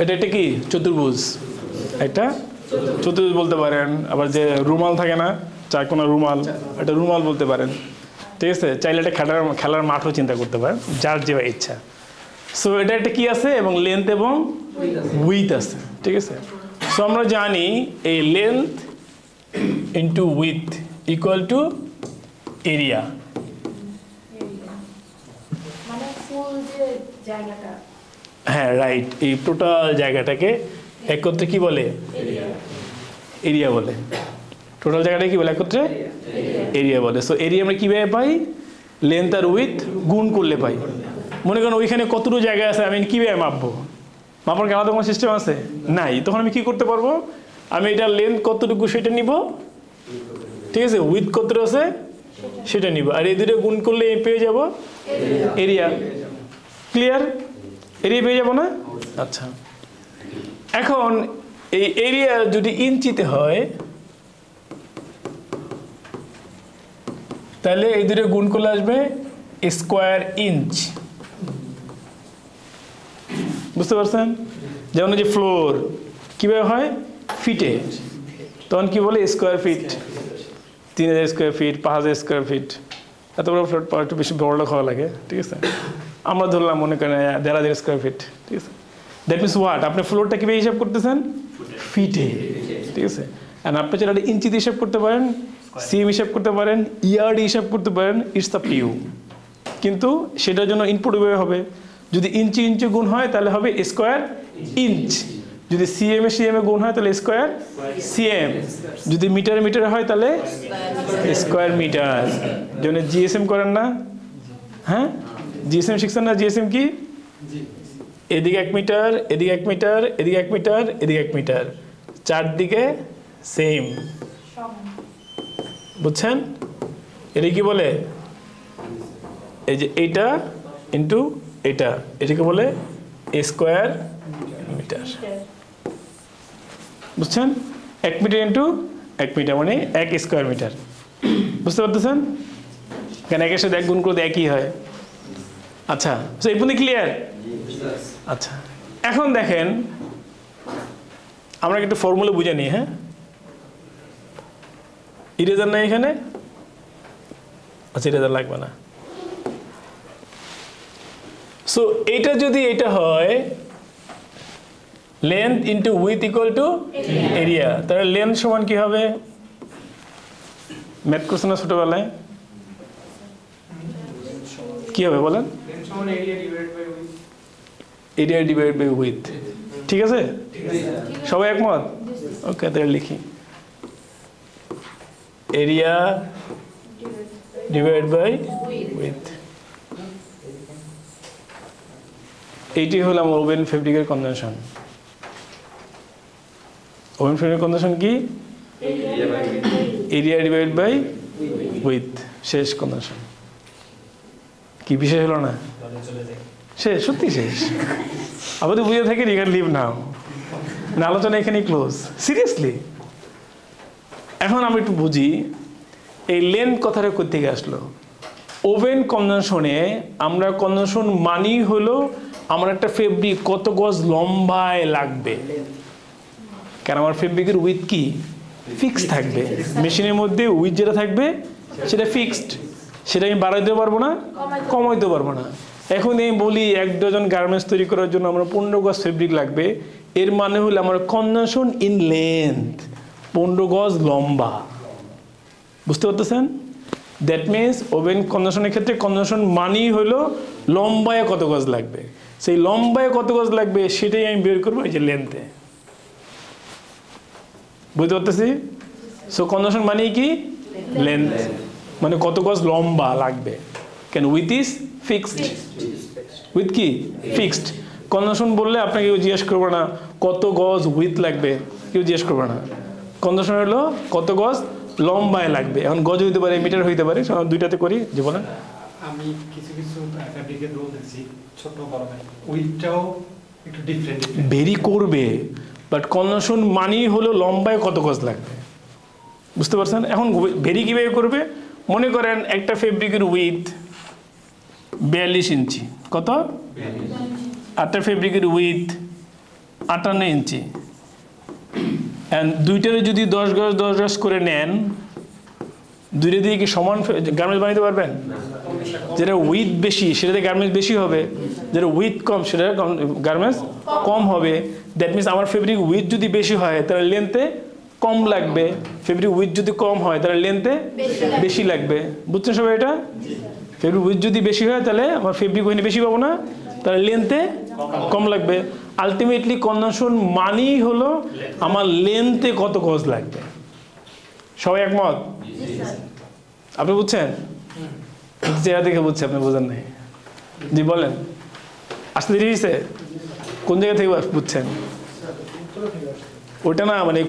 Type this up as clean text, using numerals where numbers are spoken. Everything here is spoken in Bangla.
এটা একটা কি চতুর্ভুজ, একটা চতুর্ভুজ বলতে পারেন। আবার যে রুমাল থাকে না, চার কোনা রুমাল, এটা রুমাল বলতে পারেন। ঠিক আছে, চাইলে এটা খেলার মাঠও চিন্তা করতে পারেন, যার যে ইচ্ছা। সো এটা একটা কি আছে এবং লেন্থ এবং উইথ আছে। ঠিক আছে, সো আমরা জানি এই length into with equal to area. হ্যাঁ রাইট, এই টোটাল জায়গাটাকে একত্রে কি বলে? এরিয়া বলে। টোটাল জায়গাটাকে কি বলে একত্রে? এরিয়া বলে। সো এরিয়া আমরা কীভাবে পাই? লেন্থ আর উইথ গুণ করলে পাই। মনে করেন ওইখানে কতটুকু জায়গা আছে, আমি কীভাবে মাপবো? মাপার কি আলাদা কোনো সিস্টেম আছে? নাই। তখন আমি কি করতে পারবো? আমি এটার লেন্থ কতটুকু সেটা নিব, ঠিক আছে, উইথ কত আছে সেটা নিব, আর এই দুটো গুণ করলে পেয়ে যাব এরিয়া। ক্লিয়ার? এরিয়া পেয়ে যাব না? আচ্ছা, এখন এই এরিয়া যদি ইঞ্চিতে হয় তাহলে এই দুটো গুণ করলে আসবে স্কোয়ার ইঞ্চ। বুঝতে পারছেন? যেমন যে ফ্লোর কীভাবে হয়? ফিটে, তখন কি বলে? Square feet. 3000 square feet, 5000 square feet, এত বড় ফ্লোর পাওয়া একটু বেশি বড়টা খাওয়া লাগে। ঠিক আছে, আমরা ধরলাম মনে করেন 1500 স্কোয়ার ফিট। ঠিক আছে, দ্যাট মিনস হোয়াট? আপনি ফ্লোরটা কীভাবে হিসাব করতেছেন? ফিটে। ঠিক আছে, অ্যান্ড আপনি যেটা ইঞ্চিতে হিসাব করতে পারেন, সিএম হিসাব করতে পারেন, ইয়ার্ড হিসাব করতে পারেন, ইটস আপ টু ইউ। কিন্তু সেটার জন্য ইনপুট হবে, যদি ইঞ্চি ইঞ্চি গুণ হয় তাহলে হবে স্কোয়ার ইঞ্চ, যদি সিএম এ গুণ হয় তাহলে স্কোয়ার সিএম, যদি মিটারে মিটারে হয় তাহলে স্কোয়ার মিটার। যেমন জিএসএম করেন না? হ্যাঁ, জিএসএম শিখছেন না? জিএসএম কি? এদিকে 1 মিটার, এদিকে 1 মিটার, এদিকে 1 মিটার, এদিকে 1 মিটার, চারদিকে সেম। বুঝছেন? এটা কি বলে? এই যে এইটা ইন্টু এটা, এটাকে বলে স্কোয়ার মিটার। বুঝছেন? 1 মিটার ইন্টু 1 মিটার মানে 1 স্কোয়ার মিটার। বুঝতে পারতেছেন? কেন একের সাথে 1 গুণ করে একই হয়। আচ্ছা, তো এই পর্যন্ত ক্লিয়ার? আচ্ছা, এখন দেখেন আমরা একটু ফর্মুলা বুঝে নিই। হ্যাঁ, ইরেজার নাই এখানে? আচ্ছা, ইরেজার লাগবে না। সো এটা যদি এটা হয় length into with equal to area, তাহলে লেন্থ সমান কি হবে? ম্যাথ করছেন না ছোটবেলায়? কি হবে বলেন? Area divide by width. ঠিক আছে, সবাই একমত? ওকে, তাহলে লিখি এরিয়া ডিভাইড বাই উইথ। এইটি হলো আমার ওভেন ফেব্রিকের কনভেনশন। ওভেন ফেব্রিকের কনভেনশন কি? Area divide by width. শেষ কনভেনশন। কি বিশেষ হলো না? শেষ, সত্যি শেষ। আবার বুঝে থাকে ইউ ক্যান লিভ নাও। না, আলোচনা এখানেই ক্লোজ। সিরিয়াসলি, এখন আমি একটু বুঝি এই লেন্থ কথাটা কোথা থেকে আসলো। ওভেন কনভেনশনে আমরা কনভেনশন মানি হলো আমার একটা ফেব্রিক কত গজ লম্বায় লাগবে। কেন আমার ফেব্রিকের উইথ কি ফিক্সড থাকবে, মেশিনের মধ্যে উইথ যেটা থাকবে সেটা ফিক্সড, সেটা আমি বাড়াইতে পারবো না, কমাইতে পারবো না। এখন আমি বলি 1 ডজন গার্মেন্টস তৈরি করার জন্য আমার 15 গজ ফেব্রিক লাগবে, এর মানে হলো আমার কনভেনশন ইন লেন্থ 15 গজ লম্বা। বুঝতে পারতেছেন? দ্যাট মিনস ওভেন কনভেনশনের ক্ষেত্রে কনভেনশন মানি হলো লম্বায় কত গজ লাগবে, সেই লম্বায় কত গজ লাগবে সেটাই আমি বের করবো এই যে লেন্থে। বুঝতে পারতেছি? সো কনভেনশন মানে কি? লেন্থ মানে কত গজ লম্বা লাগবে। কেন? With is fixed. উইথ কি ফিক্সড। কনভেনশন বললে আপনাকে কেউ জিজ্ঞেস করবে না কত গজ উইথ লাগবে, কেউ জিজ্ঞেস করবে না। কনভেনশন হলো কত গজ লম্বায় লাগবে। এখন গজ হইতে পারে, মিটার হইতে পারে, দুইটাতে করি। যে বলেন, আমি কিছু কিছু ফ্যাব্রিকের রোল দেখছি ছোট বড় উইথটাও একটু ডিফারেন্ট ভেরি করবে, বাট কনভেনশন মানেই হলো লম্বায় কত গজ লাগবে। বুঝতে পারছেন? এখন ভেরি কীভাবে করবে? মনে করেন একটা ফেব্রিকের উইথ 42 ইঞ্চি, কত? একটা ফেব্রিকের উইথ 58 ইঞ্চি অ্যান্ড দুইটারে যদি 10 গজ করে নেন, দুইটা দিয়ে কি সমান গার্মেন্টস বানাতে পারবেন? যেটা উইথ বেশি সেটাতে গার্মেন্টস বেশি হবে, যেটা উইথ কম সেটা গার্মেন্টস কম হবে। দ্যাট মিনস আমার ফেব্রিক উইথ যদি বেশি হয় তাহলে লেন্থে কম লাগবে, ফেব্রিক উইথ যদি কম হয় তাহলে লেন্থে বেশি লাগবে। বুঝছেন সবাই এটা? ফেব্রিক উইথ যদি বেশি হয় তাহলে আমার ফেব্রিক ওখানে বেশি পাবো না, তাহলে লেন্থে কম লাগবে। আলটিমেটলি কনডেনশন মানেই হলো আমার লেন্থে কত গজ লাগবে। সবাই একমত? আপনি বুঝছেন? চেহারা দেখে বুঝছে, আপনি বোঝেন নাই। জি বলেন, আসতে দেরি হয়েছে? কোন জায়গা থেকে বুঝছেন? ওটা না, মানে